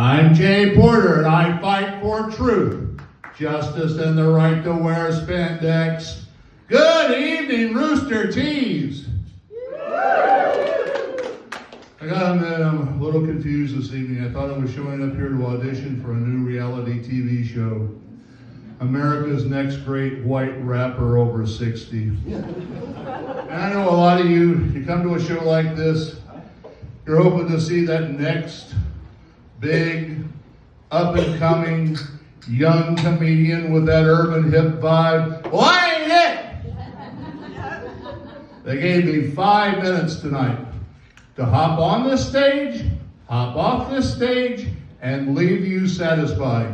I'm Jay Porter, and I fight for truth, justice, and the right to wear spandex. Good evening, Rooster Tees. I gotta admit, I'm a little confused this evening. I thought I was showing up here to audition for a new reality TV show. America's Next Great White Rapper Over 60. And I know a lot of you come to a show like this, you're hoping to see that next big, up-and-coming, young comedian with that urban hip vibe. Well, I ain't it! They gave me 5 minutes tonight to hop on this stage, hop off this stage, and leave you satisfied.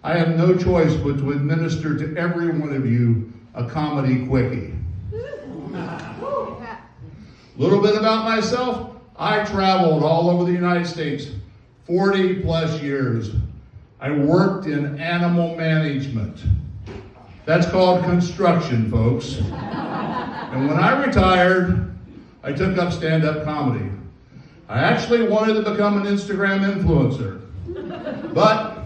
I have no choice but to administer to every one of you a comedy quickie. A little bit about myself. I traveled all over the United States 40 plus years. I worked in animal management. That's called construction, folks. And when I retired, I took up stand-up comedy. I actually wanted to become an Instagram influencer, but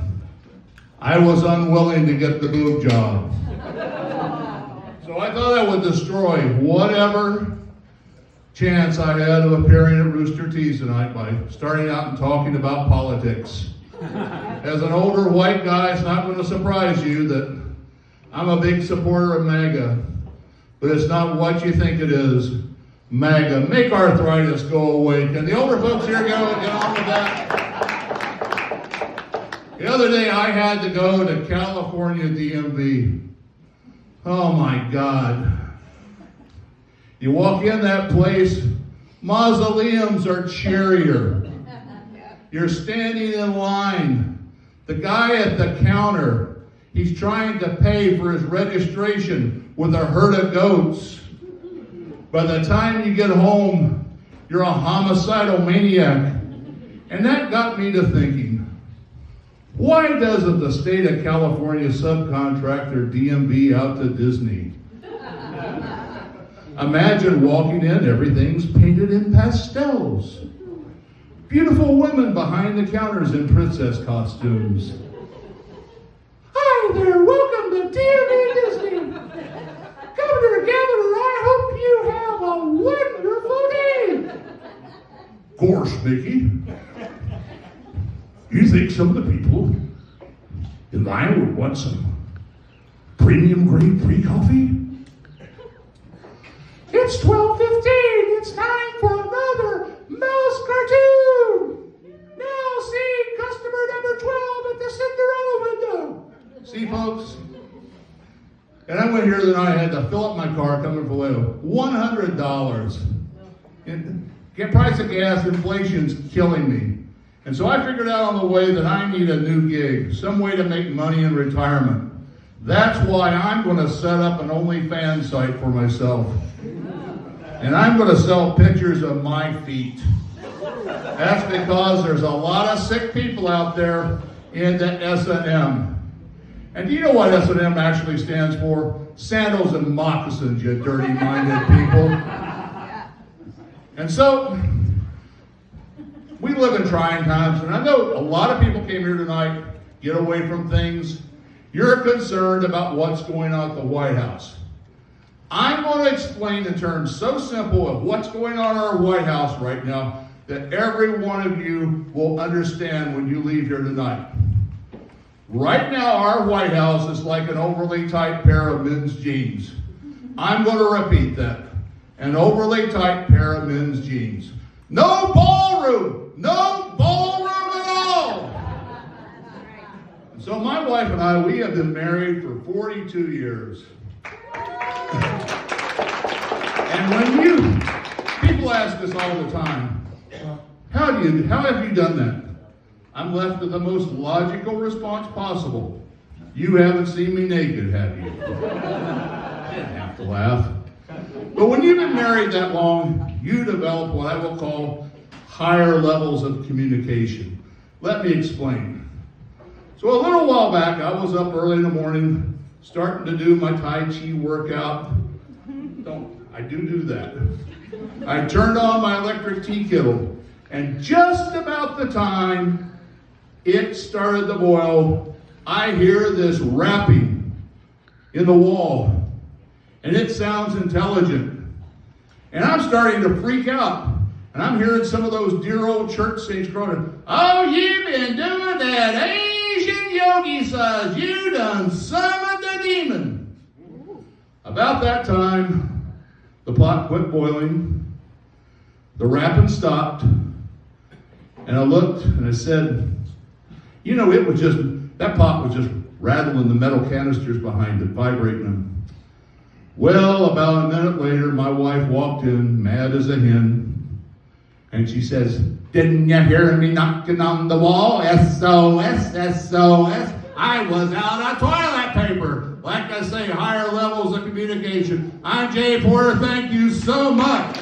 I was unwilling to get the boob job. So I thought I would destroy whatever chance I had of appearing at Rooster Tees tonight by starting out and talking about politics. As an older white guy, it's not going to surprise you that I'm a big supporter of MAGA, but it's not what you think it is. MAGA, make arthritis go away. Can the older folks here get on with that? The other day I had to go to California DMV. Oh my God. You walk in that place, mausoleums are cheerier. You're standing in line. The guy at the counter, he's trying to pay for his registration with a herd of goats. By the time you get home, you're a homicidal maniac. And that got me to thinking, why doesn't the state of California subcontract their DMV out to Disney? Imagine walking in, everything's painted in pastels. Beautiful women behind the counters in princess costumes. Hi there, welcome to DMV Disney. Governor, I hope you have a wonderful day. Of course, Mickey. You think some of the people in line would want some premium grade free coffee? It's 12:15. It's time for another mouse cartoon. Now see customer number 12 at the Cinderella window. See, folks? And I went here tonight. I had to fill up my car coming from Vallejo. $100. And price of gas, inflation's killing me. And so I figured out on the way that I need a new gig, some way to make money in retirement. That's why I'm going to set up an OnlyFans site for myself. And I'm going to sell pictures of my feet. That's because there's a lot of sick people out there into S&M. And do you know what S&M actually stands for? Sandals and moccasins, you dirty-minded people. And so, we live in trying times, and I know a lot of people came here tonight, get away from things. You're concerned about what's going on at the White House. I'm going to explain in terms so simple of what's going on in our White House right now that every one of you will understand when you leave here tonight. Right now, our White House is like an overly tight pair of men's jeans. I'm going to repeat that. An overly tight pair of men's jeans. No ballroom! No ballroom at all! So my wife and I, we have been married for 42 years. And when people ask us all the time, how have you done that? I'm left with the most logical response possible. You haven't seen me naked, have you? I didn't have to laugh. But when you've been married that long, you develop what I will call higher levels of communication. Let me explain. So a little while back, I was up early in the morning, starting to do my Tai Chi workout. I do that. I turned on my electric tea kettle, and just about the time it started to boil. I hear this rapping in the wall, and it sounds intelligent. And I'm starting to freak out. And I'm hearing some of those dear old church saints groaning, "Oh, you've been doing that Asian yogi size. You done summoned the demon." About that time, the pot quit boiling. The rapping stopped. And I looked and I said, you know, that pot was just rattling the metal canisters behind it, vibrating them. Well, about a minute later, my wife walked in, mad as a hen, and she says, "Didn't you hear me knocking on the wall? SOS, SOS. I was out of toilet paper." Like I say, higher levels of communication. I'm Jay Porter. Thank you so much.